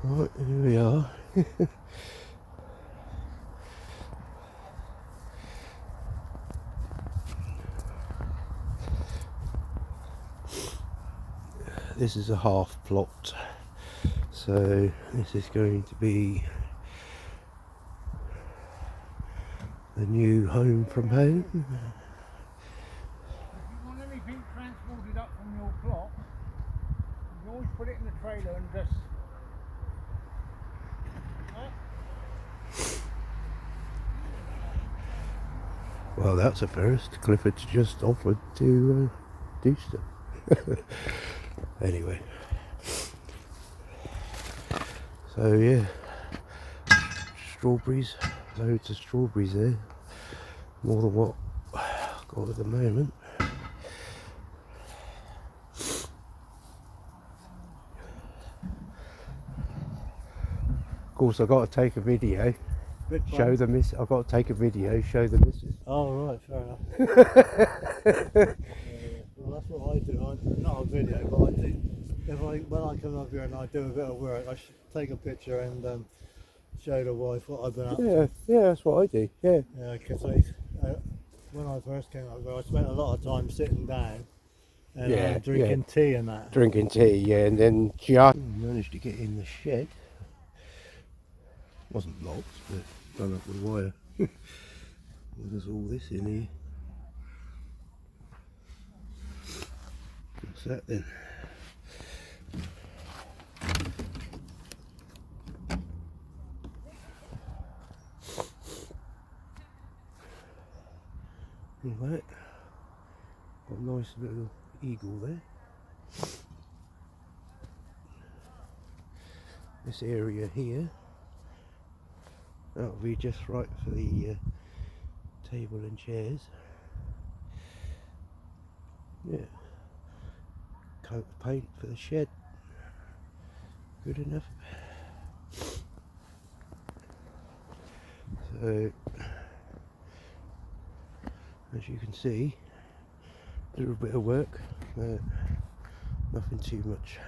Right, here we are. This is a half plot, so this is going to be the new home from home. If you want anything transported up from your plot, you can always put it in the trailer and just... Well, that's a first. Clifford's just offered to do stuff. Anyway, so yeah, strawberries, loads of strawberries there, more than what I've got at the moment. Of course, I've got to take a video, show the miss. I've got to take a video, show the missus. Oh right, fair enough. Well, that's what I do. Not a video, but I do. When I come up here and I do a bit of work, I should take a picture and show the wife what I've been up to. Yeah, that's what I do. Yeah. Because when I first came up here, I spent a lot of time sitting down and drinking tea and that. Drinking tea, yeah, and then just managed to get in the shed. Wasn't locked, but done up with wire. There's all this in here. What's that then? Right. Got a nice little eagle there. This area here, that'll be just right for the table and chairs. Yeah. Coat of paint for the shed. Good enough. So, as you can see, a little bit of work, but nothing too much.